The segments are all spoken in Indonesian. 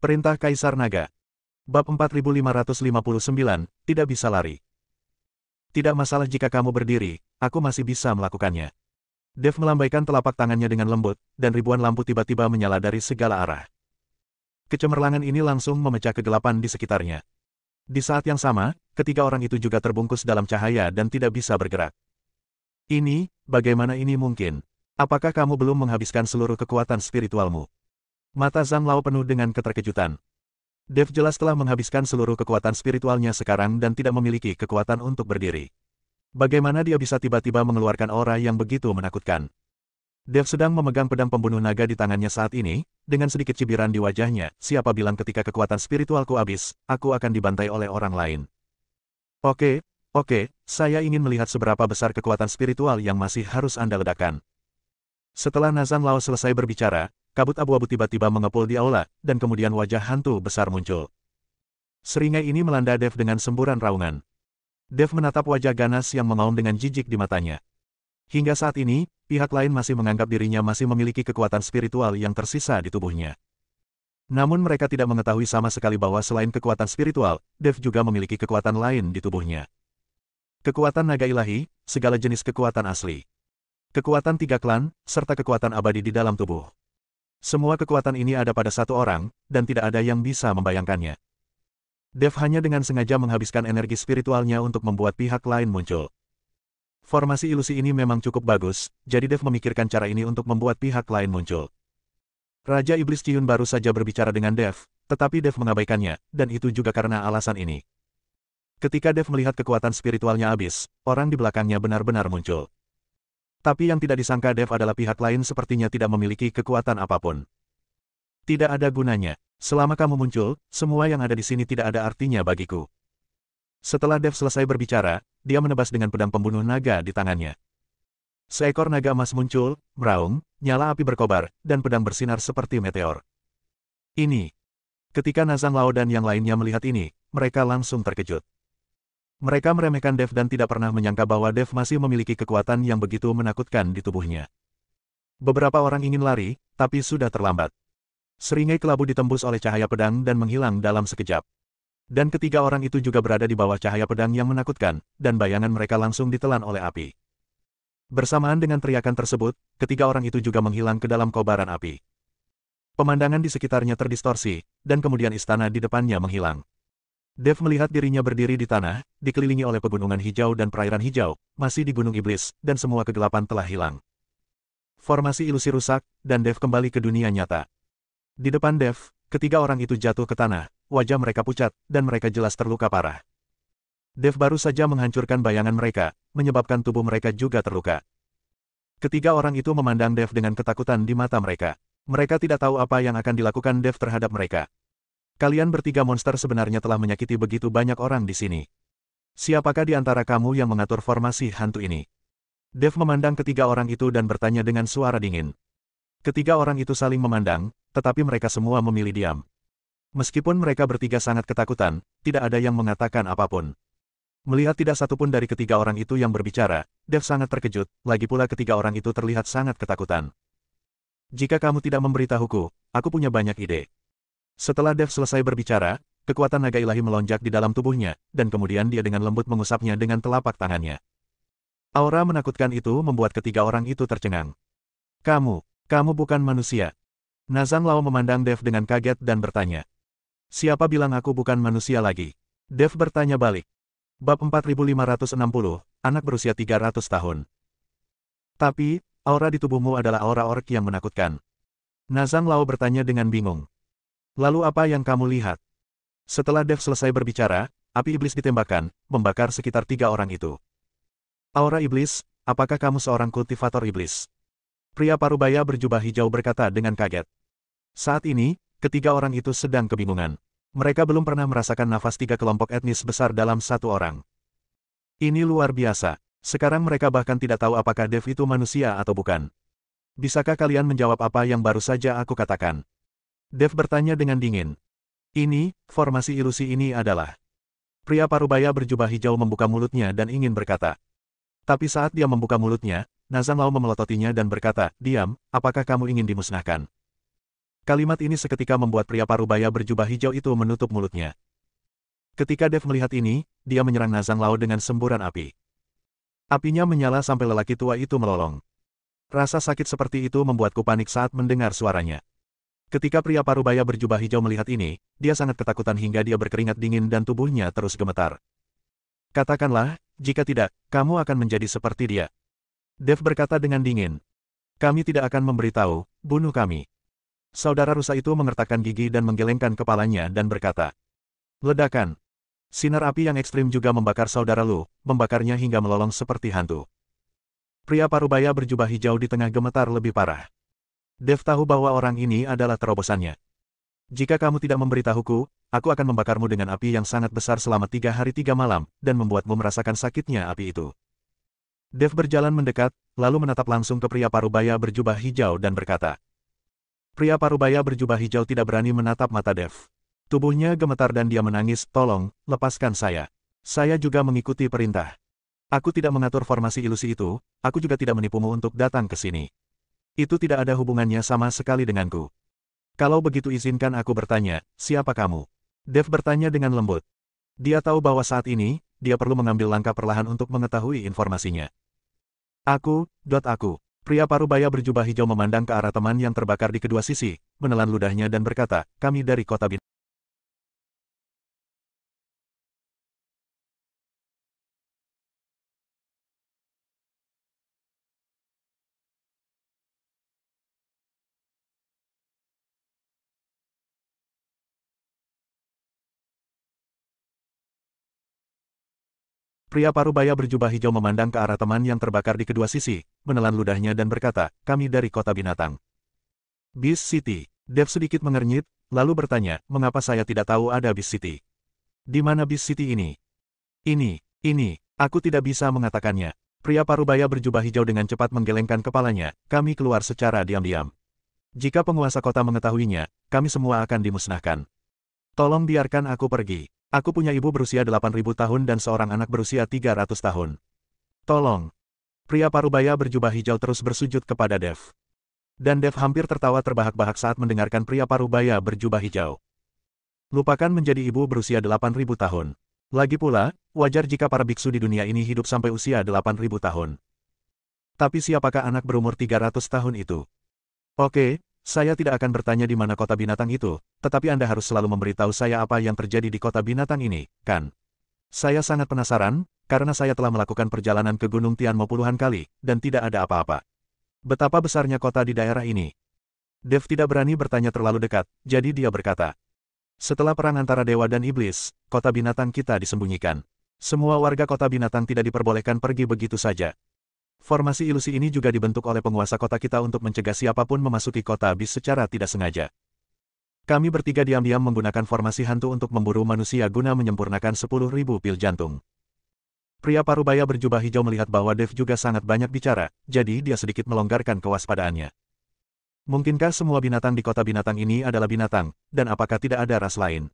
Perintah Kaisar Naga. Bab 4559, tidak bisa lari. Tidak masalah jika kamu berdiri, aku masih bisa melakukannya. Dev melambaikan telapak tangannya dengan lembut, dan ribuan lampu tiba-tiba menyala dari segala arah. Kecemerlangan ini langsung memecah kegelapan di sekitarnya. Di saat yang sama, ketiga orang itu juga terbungkus dalam cahaya dan tidak bisa bergerak. Ini, bagaimana ini mungkin? Apakah kamu belum menghabiskan seluruh kekuatan spiritualmu? Mata Zhang Lao penuh dengan keterkejutan. Dev jelas telah menghabiskan seluruh kekuatan spiritualnya sekarang dan tidak memiliki kekuatan untuk berdiri. Bagaimana dia bisa tiba-tiba mengeluarkan aura yang begitu menakutkan? Dev sedang memegang pedang pembunuh naga di tangannya saat ini, dengan sedikit cibiran di wajahnya, siapa bilang ketika kekuatan spiritualku habis, aku akan dibantai oleh orang lain. Oke, saya ingin melihat seberapa besar kekuatan spiritual yang masih harus Anda ledakan. Setelah Zhang Lao selesai berbicara, kabut abu-abu tiba-tiba mengepul di aula, dan kemudian wajah hantu besar muncul. Seringai ini melanda Dev dengan semburan raungan. Dev menatap wajah ganas yang mengaum dengan jijik di matanya. Hingga saat ini, pihak lain masih menganggap dirinya masih memiliki kekuatan spiritual yang tersisa di tubuhnya. Namun mereka tidak mengetahui sama sekali bahwa selain kekuatan spiritual, Dev juga memiliki kekuatan lain di tubuhnya. Kekuatan naga ilahi, segala jenis kekuatan asli. Kekuatan tiga klan, serta kekuatan abadi di dalam tubuh. Semua kekuatan ini ada pada satu orang, dan tidak ada yang bisa membayangkannya. Dev hanya dengan sengaja menghabiskan energi spiritualnya untuk membuat pihak lain muncul. Formasi ilusi ini memang cukup bagus, jadi Dev memikirkan cara ini untuk membuat pihak lain muncul. Raja Iblis Ciyun baru saja berbicara dengan Dev, tetapi Dev mengabaikannya, dan itu juga karena alasan ini. Ketika Dev melihat kekuatan spiritualnya habis, orang di belakangnya benar-benar muncul. Tapi yang tidak disangka Dev adalah pihak lain sepertinya tidak memiliki kekuatan apapun. Tidak ada gunanya. Selama kamu muncul, semua yang ada di sini tidak ada artinya bagiku. Setelah Dev selesai berbicara, dia menebas dengan pedang pembunuh naga di tangannya. Seekor naga emas muncul, meraung, nyala api berkobar, dan pedang bersinar seperti meteor. Ini. Ketika Zhang Lao dan yang lainnya melihat ini, mereka langsung terkejut. Mereka meremehkan Dev dan tidak pernah menyangka bahwa Dev masih memiliki kekuatan yang begitu menakutkan di tubuhnya. Beberapa orang ingin lari, tapi sudah terlambat. Seringai kelabu ditembus oleh cahaya pedang dan menghilang dalam sekejap. Dan ketiga orang itu juga berada di bawah cahaya pedang yang menakutkan, dan bayangan mereka langsung ditelan oleh api. Bersamaan dengan teriakan tersebut, ketiga orang itu juga menghilang ke dalam kobaran api. Pemandangan di sekitarnya terdistorsi, dan kemudian istana di depannya menghilang. Dev melihat dirinya berdiri di tanah, dikelilingi oleh pegunungan hijau dan perairan hijau, masih di Gunung Iblis, dan semua kegelapan telah hilang. Formasi ilusi rusak, dan Dev kembali ke dunia nyata. Di depan Dev, ketiga orang itu jatuh ke tanah, wajah mereka pucat, dan mereka jelas terluka parah. Dev baru saja menghancurkan bayangan mereka, menyebabkan tubuh mereka juga terluka. Ketiga orang itu memandang Dev dengan ketakutan di mata mereka. Mereka tidak tahu apa yang akan dilakukan Dev terhadap mereka. Kalian bertiga monster sebenarnya telah menyakiti begitu banyak orang di sini. Siapakah di antara kamu yang mengatur formasi hantu ini? Dev memandang ketiga orang itu dan bertanya dengan suara dingin. Ketiga orang itu saling memandang, tetapi mereka semua memilih diam. Meskipun mereka bertiga sangat ketakutan, tidak ada yang mengatakan apapun. Melihat tidak satupun dari ketiga orang itu yang berbicara, Dev sangat terkejut, lagi pula ketiga orang itu terlihat sangat ketakutan. Jika kamu tidak memberitahuku, aku punya banyak ide. Setelah Dev selesai berbicara, kekuatan naga ilahi melonjak di dalam tubuhnya, dan kemudian dia dengan lembut mengusapnya dengan telapak tangannya. Aura menakutkan itu membuat ketiga orang itu tercengang. Kamu bukan manusia. Zhang Lao memandang Dev dengan kaget dan bertanya. Siapa bilang aku bukan manusia lagi? Dev bertanya balik. Bab 4560, anak berusia 300 tahun. Tapi, aura di tubuhmu adalah aura orc yang menakutkan. Zhang Lao bertanya dengan bingung. Lalu apa yang kamu lihat? Setelah Dev selesai berbicara, api iblis ditembakkan, membakar sekitar 3 orang itu. Aura iblis, apakah kamu seorang kultivator iblis? Pria parubaya berjubah hijau berkata dengan kaget. Saat ini, ketiga orang itu sedang kebingungan. Mereka belum pernah merasakan nafas 3 kelompok etnis besar dalam satu orang. Ini luar biasa. Sekarang mereka bahkan tidak tahu apakah Dev itu manusia atau bukan. Bisakah kalian menjawab apa yang baru saja aku katakan? Dev bertanya dengan dingin. Ini, formasi ilusi ini adalah. Pria parubaya berjubah hijau membuka mulutnya dan ingin berkata. Tapi saat dia membuka mulutnya, Zhang Lao memelototinya dan berkata, diam, apakah kamu ingin dimusnahkan? Kalimat ini seketika membuat pria parubaya berjubah hijau itu menutup mulutnya. Ketika Dev melihat ini, dia menyerang Nazang Lao dengan semburan api. Apinya menyala sampai lelaki tua itu melolong. Rasa sakit seperti itu membuatku panik saat mendengar suaranya. Ketika pria parubaya berjubah hijau melihat ini, dia sangat ketakutan hingga dia berkeringat dingin dan tubuhnya terus gemetar. Katakanlah, jika tidak, kamu akan menjadi seperti dia. Dev berkata dengan dingin. Kami tidak akan memberitahu, bunuh kami. Saudara rusa itu mengertakkan gigi dan menggelengkan kepalanya dan berkata. Ledakan. Sinar api yang ekstrim juga membakar saudara Lu, membakarnya hingga melolong seperti hantu. Pria parubaya berjubah hijau di tengah gemetar lebih parah. Dev tahu bahwa orang ini adalah terobosannya. Jika kamu tidak memberitahuku, aku akan membakarmu dengan api yang sangat besar selama 3 hari 3 malam, dan membuatmu merasakan sakitnya api itu. Dev berjalan mendekat, lalu menatap langsung ke pria parubaya berjubah hijau dan berkata. Pria parubaya berjubah hijau tidak berani menatap mata Dev. Tubuhnya gemetar dan dia menangis, tolong, lepaskan saya. Saya juga mengikuti perintah. Aku tidak mengatur formasi ilusi itu, aku juga tidak menipumu untuk datang ke sini. Itu tidak ada hubungannya sama sekali denganku. Kalau begitu izinkan aku bertanya, siapa kamu? Dev bertanya dengan lembut. Dia tahu bahwa saat ini, dia perlu mengambil langkah perlahan untuk mengetahui informasinya. Aku. Pria parubaya berjubah hijau memandang ke arah teman yang terbakar di kedua sisi, menelan ludahnya dan berkata, kami dari kota Bin. Pria parubaya berjubah hijau memandang ke arah teman yang terbakar di kedua sisi, menelan ludahnya dan berkata, kami dari kota binatang. Beast City. Dev sedikit mengernyit, lalu bertanya, mengapa saya tidak tahu ada Beast City? Di mana Beast City ini? Ini, aku tidak bisa mengatakannya. Pria parubaya berjubah hijau dengan cepat menggelengkan kepalanya, kami keluar secara diam-diam. Jika penguasa kota mengetahuinya, kami semua akan dimusnahkan. Tolong biarkan aku pergi. Aku punya ibu berusia 8.000 tahun dan seorang anak berusia 300 tahun. Tolong. Pria parubaya berjubah hijau terus bersujud kepada Dev. Dan Dev hampir tertawa terbahak-bahak saat mendengarkan pria parubaya berjubah hijau. Lupakan menjadi ibu berusia 8.000 tahun. Lagi pula, wajar jika para biksu di dunia ini hidup sampai usia 8.000 tahun. Tapi siapakah anak berumur 300 tahun itu? Oke. Saya tidak akan bertanya di mana kota binatang itu, tetapi Anda harus selalu memberitahu saya apa yang terjadi di kota binatang ini, kan? Saya sangat penasaran, karena saya telah melakukan perjalanan ke Gunung Tianmo puluhan kali, dan tidak ada apa-apa. Betapa besarnya kota di daerah ini? Dev tidak berani bertanya terlalu dekat, jadi dia berkata. Setelah perang antara dewa dan iblis, kota binatang kita disembunyikan. Semua warga kota binatang tidak diperbolehkan pergi begitu saja. Formasi ilusi ini juga dibentuk oleh penguasa kota kita untuk mencegah siapapun memasuki kota Abyss secara tidak sengaja. Kami bertiga diam-diam menggunakan formasi hantu untuk memburu manusia guna menyempurnakan 10.000 pil jantung. Pria parubaya berjubah hijau melihat bahwa Dev juga sangat banyak bicara, jadi dia sedikit melonggarkan kewaspadaannya. Mungkinkah semua binatang di kota binatang ini adalah binatang, dan apakah tidak ada ras lain?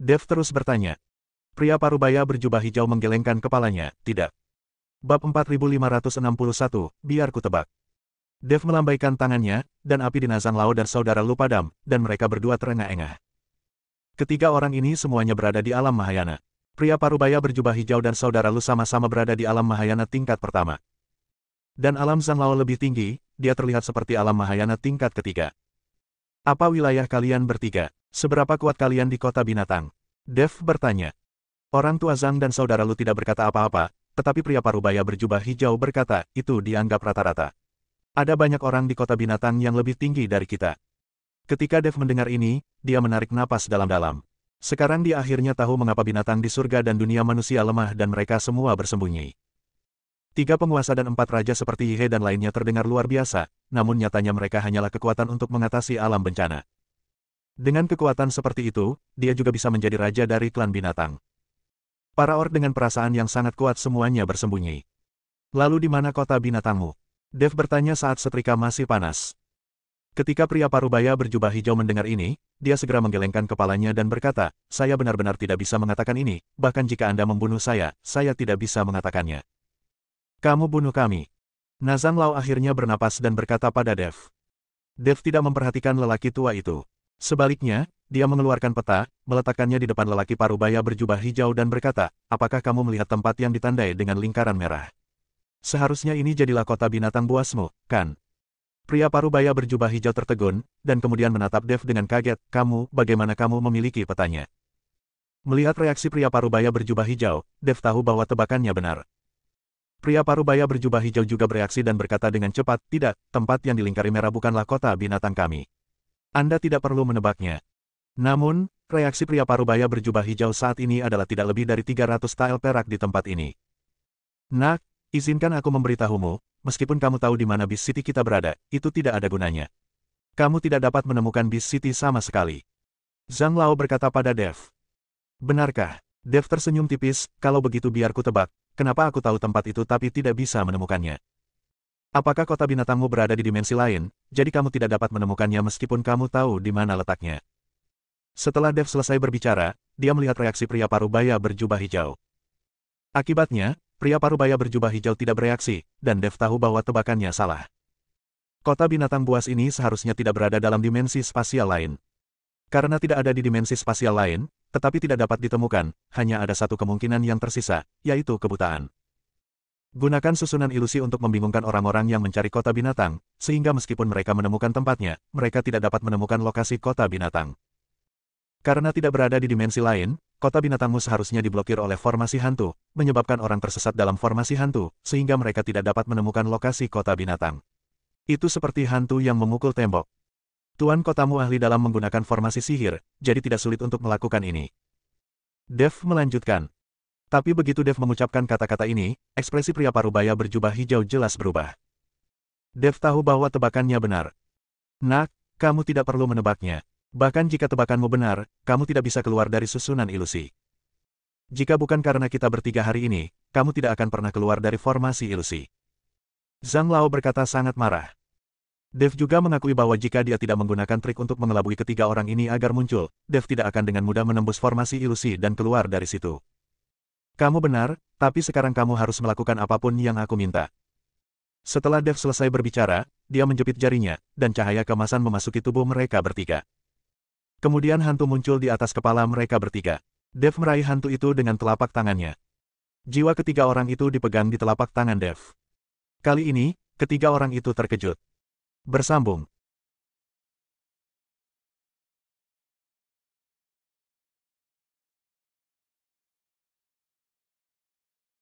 Dev terus bertanya. Pria parubaya berjubah hijau menggelengkan kepalanya, tidak. Bab 4561, biar ku tebak. Dev melambaikan tangannya, dan api di Nazang Lao dan saudara Lu padam, dan mereka berdua terengah-engah. Ketiga orang ini semuanya berada di alam Mahayana. Pria parubaya berjubah hijau dan saudara Lu sama-sama berada di alam Mahayana tingkat pertama. Dan alam Zhang Lao lebih tinggi, dia terlihat seperti alam Mahayana tingkat ketiga. Apa wilayah kalian bertiga? Seberapa kuat kalian di kota binatang? Dev bertanya. Orang tua Zhang dan saudara Lu tidak berkata apa-apa, tetapi pria parubaya berjubah hijau berkata, itu dianggap rata-rata. Ada banyak orang di kota binatang yang lebih tinggi dari kita. Ketika Dev mendengar ini, dia menarik napas dalam-dalam. Sekarang dia akhirnya tahu mengapa binatang di surga dan dunia manusia lemah dan mereka semua bersembunyi. 3 penguasa dan 4 raja seperti Yihe dan lainnya terdengar luar biasa, namun nyatanya mereka hanyalah kekuatan untuk mengatasi alam bencana. Dengan kekuatan seperti itu, dia juga bisa menjadi raja dari klan binatang. Para orc dengan perasaan yang sangat kuat semuanya bersembunyi. Lalu di mana kota binatangmu? Dev bertanya saat setrika masih panas. Ketika pria parubaya berjubah hijau mendengar ini, dia segera menggelengkan kepalanya dan berkata, saya benar-benar tidak bisa mengatakan ini, bahkan jika Anda membunuh saya tidak bisa mengatakannya. Kamu bunuh kami. Nazang Lao akhirnya bernapas dan berkata pada Dev. Dev tidak memperhatikan lelaki tua itu. Sebaliknya, dia mengeluarkan peta, meletakkannya di depan lelaki parubaya berjubah hijau dan berkata, apakah kamu melihat tempat yang ditandai dengan lingkaran merah? Seharusnya ini jadilah kota binatang buasmu, kan? Pria parubaya berjubah hijau tertegun, dan kemudian menatap Dev dengan kaget, bagaimana kamu memiliki petanya? Melihat reaksi pria parubaya berjubah hijau, Dev tahu bahwa tebakannya benar. Pria parubaya berjubah hijau juga bereaksi dan berkata dengan cepat, tidak, tempat yang dilingkari merah bukanlah kota binatang kami. Anda tidak perlu menebaknya. Namun, reaksi pria parubaya berjubah hijau saat ini adalah tidak lebih dari 300 tael perak di tempat ini. Nak, izinkan aku memberitahumu, meskipun kamu tahu di mana Beast City kita berada, itu tidak ada gunanya. Kamu tidak dapat menemukan Beast City sama sekali. Zhang Lao berkata pada Dev. Benarkah? Dev tersenyum tipis, kalau begitu biar ku tebak, kenapa aku tahu tempat itu tapi tidak bisa menemukannya? Apakah kota binatangmu berada di dimensi lain, jadi kamu tidak dapat menemukannya meskipun kamu tahu di mana letaknya? Setelah Dev selesai berbicara, dia melihat reaksi pria parubaya berjubah hijau. Akibatnya, pria parubaya berjubah hijau tidak bereaksi, dan Dev tahu bahwa tebakannya salah. Kota binatang buas ini seharusnya tidak berada dalam dimensi spasial lain. Karena tidak ada di dimensi spasial lain, tetapi tidak dapat ditemukan, hanya ada satu kemungkinan yang tersisa, yaitu kebutaan. Gunakan susunan ilusi untuk membingungkan orang-orang yang mencari kota binatang, sehingga meskipun mereka menemukan tempatnya, mereka tidak dapat menemukan lokasi kota binatang. Karena tidak berada di dimensi lain, kota binatangmu seharusnya diblokir oleh formasi hantu, menyebabkan orang tersesat dalam formasi hantu, sehingga mereka tidak dapat menemukan lokasi kota binatang. Itu seperti hantu yang memukul tembok. Tuan kotamu ahli dalam menggunakan formasi sihir, jadi tidak sulit untuk melakukan ini. Dev melanjutkan. Tapi begitu Dev mengucapkan kata-kata ini, ekspresi pria parubaya berjubah hijau jelas berubah. Dev tahu bahwa tebakannya benar. Nak, kamu tidak perlu menebaknya. Bahkan jika tebakanmu benar, kamu tidak bisa keluar dari susunan ilusi. Jika bukan karena kita bertiga hari ini, kamu tidak akan pernah keluar dari formasi ilusi. Zhang Lao berkata sangat marah. Dev juga mengakui bahwa jika dia tidak menggunakan trik untuk mengelabui ketiga orang ini agar muncul, Dev tidak akan dengan mudah menembus formasi ilusi dan keluar dari situ. Kamu benar, tapi sekarang kamu harus melakukan apapun yang aku minta. Setelah Dev selesai berbicara, dia menjepit jarinya, dan cahaya kemasan memasuki tubuh mereka bertiga. Kemudian hantu muncul di atas kepala mereka bertiga. Dev meraih hantu itu dengan telapak tangannya. Jiwa ketiga orang itu dipegang di telapak tangan Dev. Kali ini, ketiga orang itu terkejut. Bersambung.